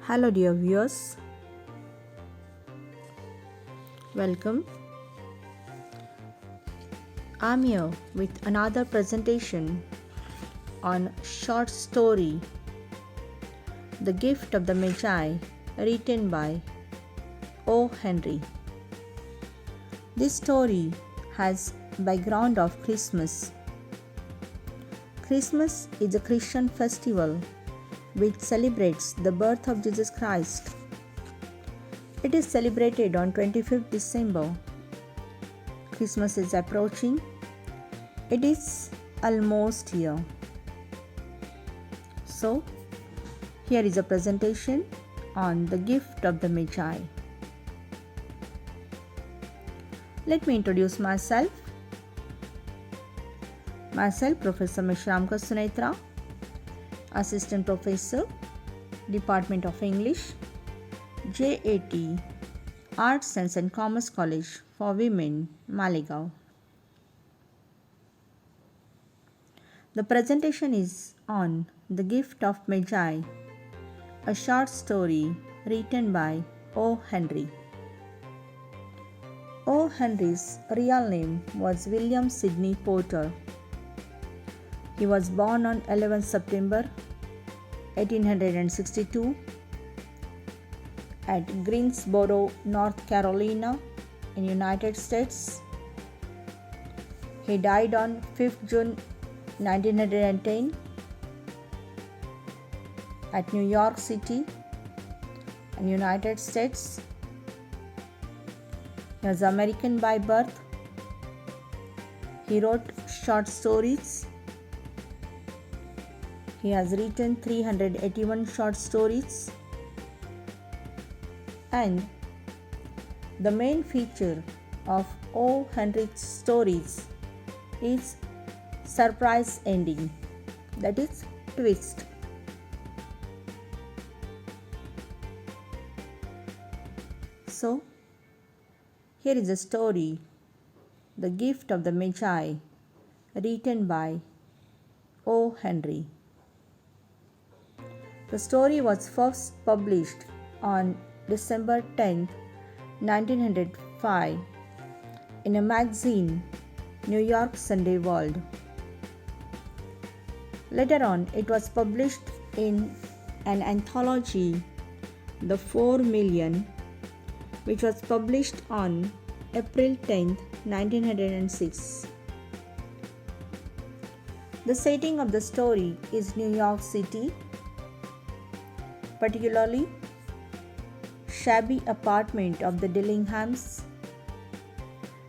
Hello, dear viewers. Welcome. I'm here with another presentation on short story The Gift of the Magi, written by O. Henry. This story has background of Christmas. Christmas is a Christian festival which celebrates the birth of Jesus Christ. It is celebrated on 25th December. Christmas is approaching. It is almost here. So, here is a presentation on the gift of the Magi. Let me introduce myself. Myself, Professor Meshramkar Sunetra, Assistant Professor, Department of English, J.A.T, Arts, Science and Commerce College for Women, Malegaon. The presentation is on The Gift of Magi, a short story written by O. Henry. O. Henry's real name was William Sidney Porter. He was born on 11 September 1862 at Greensboro, North Carolina, in United States. He died on 5th June 1910 at New York City, in United States. He was American by birth. He wrote short stories. He has written 381 short stories, and the main feature of O. Henry's stories is surprise ending, that is twist. So, here is a story, The Gift of the Magi, written by O. Henry. The story was first published on December 10, 1905 in a magazine, New York Sunday World. Later on, it was published in an anthology, The 4 Million, which was published on April 10, 1906. The setting of the story is New York City, particularly shabby apartment of the Dillinghams.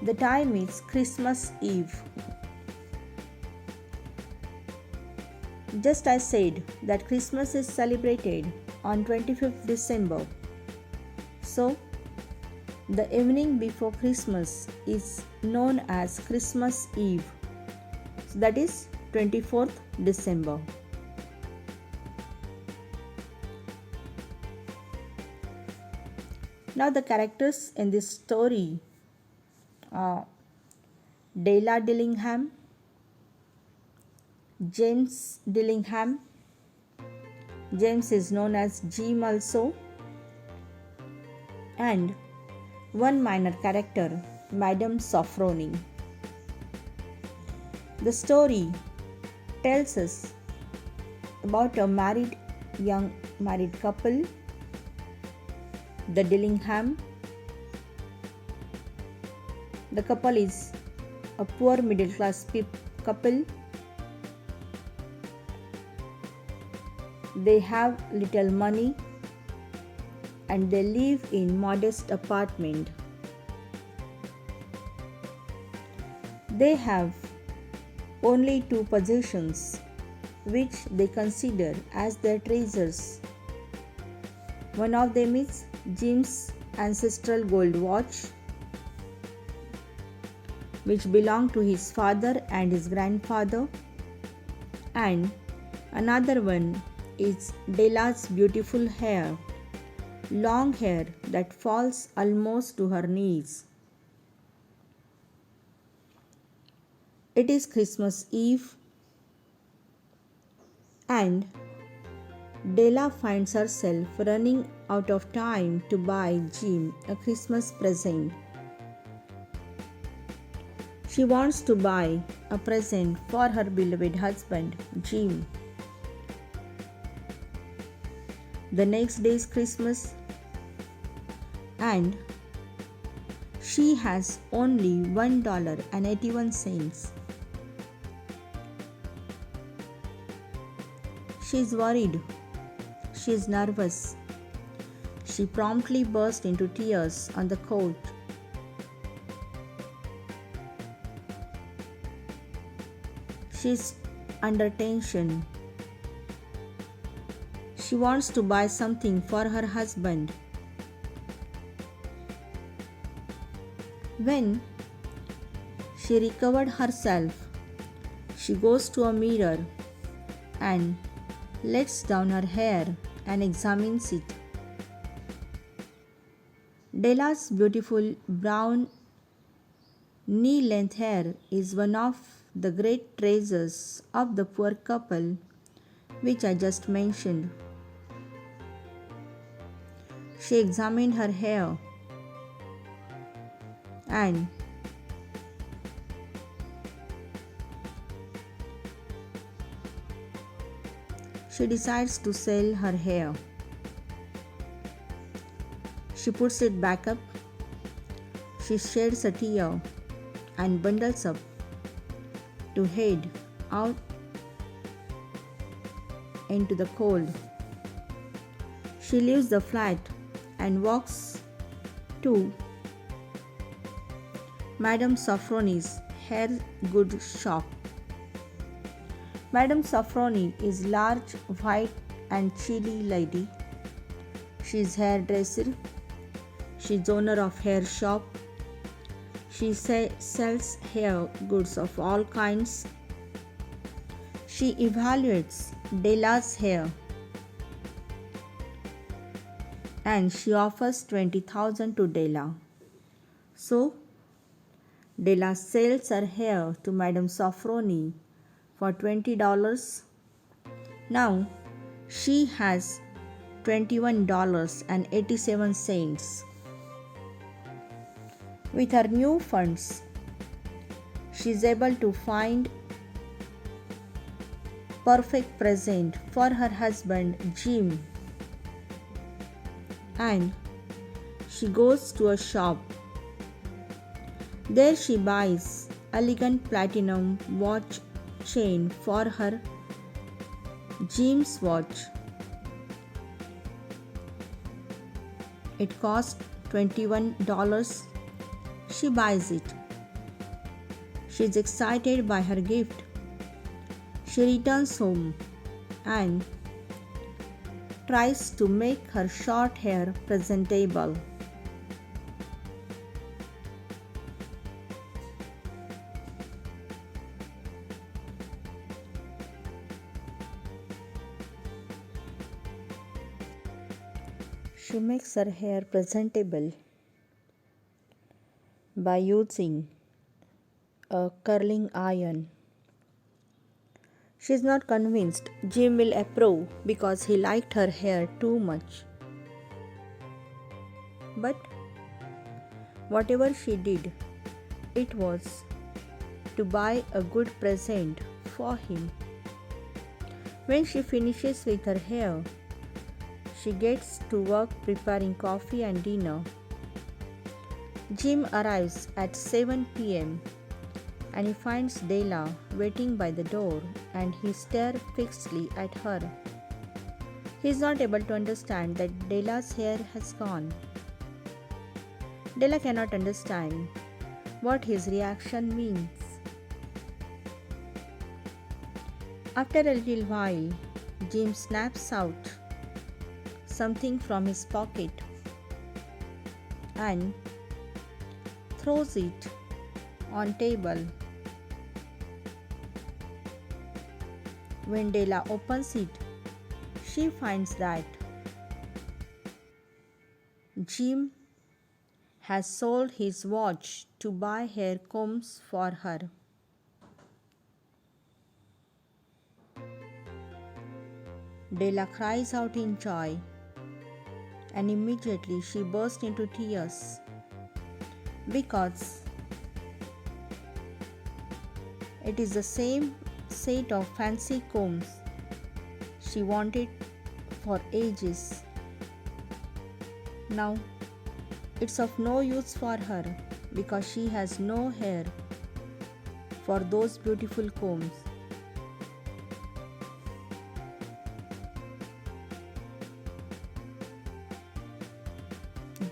The time is Christmas Eve. Just as said that Christmas is celebrated on 25th December. So, the evening before Christmas is known as Christmas Eve. So that is 24th December. Now the characters in this story are Della Dillingham, James Dillingham. James is known as Jim also, and one minor character, Madame Sofronie. The story tells us about a young married couple, the Dillingham. The couple is a poor middle class couple. They have little money and they live in modest apartment. They have only 2 possessions which they consider as their treasures. One of them is Jim's ancestral gold watch, which belonged to his father and his grandfather, and another one is Della's beautiful hair, long hair that falls almost to her knees. It is Christmas Eve, and Della finds herself running out of time to buy Jim a Christmas present. She wants to buy a present for her beloved husband, Jim. The next day is Christmas, and she has only $1.81. She is worried. She is nervous. She promptly burst into tears on the couch. She is under tension. She wants to buy something for her husband. When she recovered herself, she goes to a mirror and lets down her hair and examines it. Della's beautiful brown knee-length hair is one of the great treasures of the poor couple which I just mentioned. She examined her hair and she decides to sell her hair. She puts it back up. She sheds a tear and bundles up to head out into the cold. She leaves the flat and walks to Madame Sofroni's hair goods shop. Madame Sofroni is large, white and chilly lady. She is hairdresser. She is owner of hair shop. She sells hair goods of all kinds. She evaluates Della's hair and she offers $20,000 to Della. So, Della sells her hair to Madame Sofroni for $20. Now, she has $21.87. With her new funds, she is able to find perfect present for her husband Jim, and she goes to a shop. There she buys elegant platinum watch chain for her Jim's watch. It costs $21. She buys it. She is excited by her gift. She returns home and tries to make her short hair presentable. She makes her hair presentable by using a curling iron. She is not convinced Jim will approve because he liked her hair too much. But whatever she did, it was to buy a good present for him. When she finishes with her hair, she gets to work preparing coffee and dinner. Jim arrives at 7 p.m. and he finds Della waiting by the door and he stares fixedly at her. He is not able to understand that Della's hair has gone. Della cannot understand what his reaction means. After a little while, Jim snaps out something from his pocket and throws it on table. When Della opens it, she finds that Jim has sold his watch to buy hair combs for her. Della cries out in joy, and immediately she burst into tears because it is the same set of fancy combs she wanted for ages. Now it's of no use for her because she has no hair for those beautiful combs.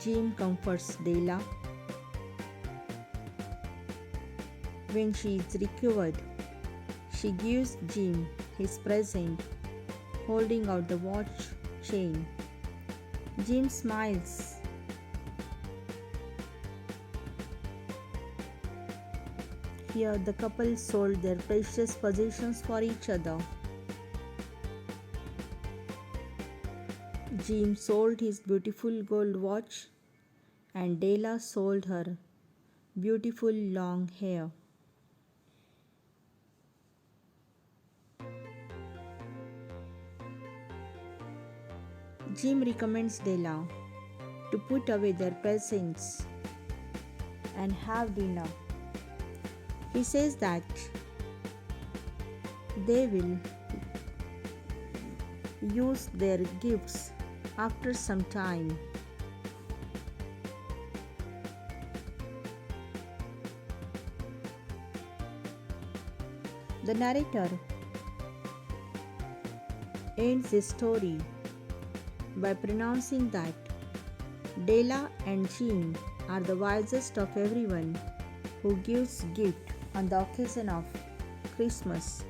Jim comforts Della. When she is recovered, she gives Jim his present, holding out the watch chain. Jim smiles. Here, the couple sold their precious possessions for each other. Jim sold his beautiful gold watch, and Della sold her beautiful long hair. Jim recommends Della to put away their presents and have dinner. He says that they will use their gifts after some time. The narrator ends this story by pronouncing that Della and Jim are the wisest of everyone who gives gift on the occasion of Christmas.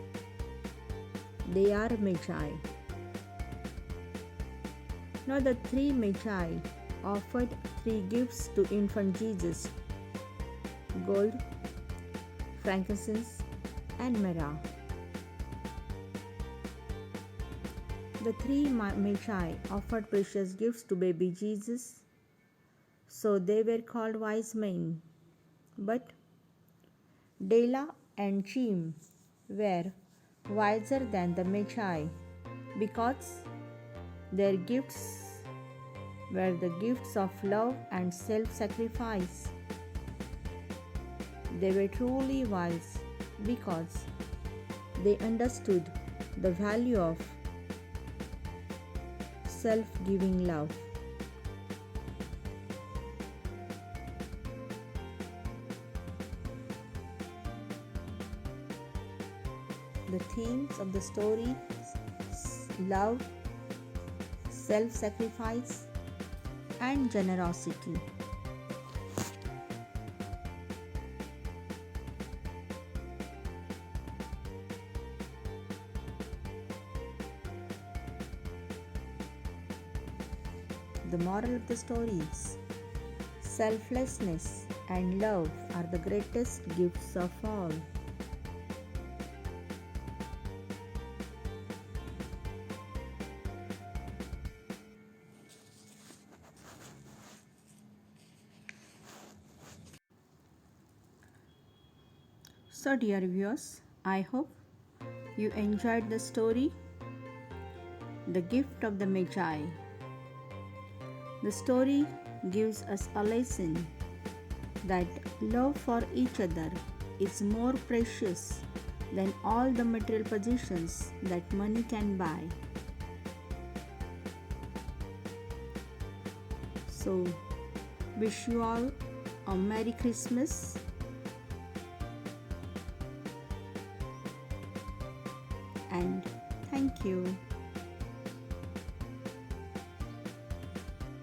They are Magi. Now the three Magi offered three gifts to infant Jesus: gold, frankincense, and myrrh. The three Magi offered precious gifts to baby Jesus, so they were called wise men. But Della and Jim were wiser than the Magi because their gifts were the gifts of love and self-sacrifice. They were truly wise because they understood the value of self-giving love. The themes of the story: love, self-sacrifice, and generosity. The moral of the story is: selflessness and love are the greatest gifts of all. So, dear viewers, I hope you enjoyed the story, The Gift of the Magi. The story gives us a lesson that love for each other is more precious than all the material possessions that money can buy. So, wish you all a Merry Christmas and thank you.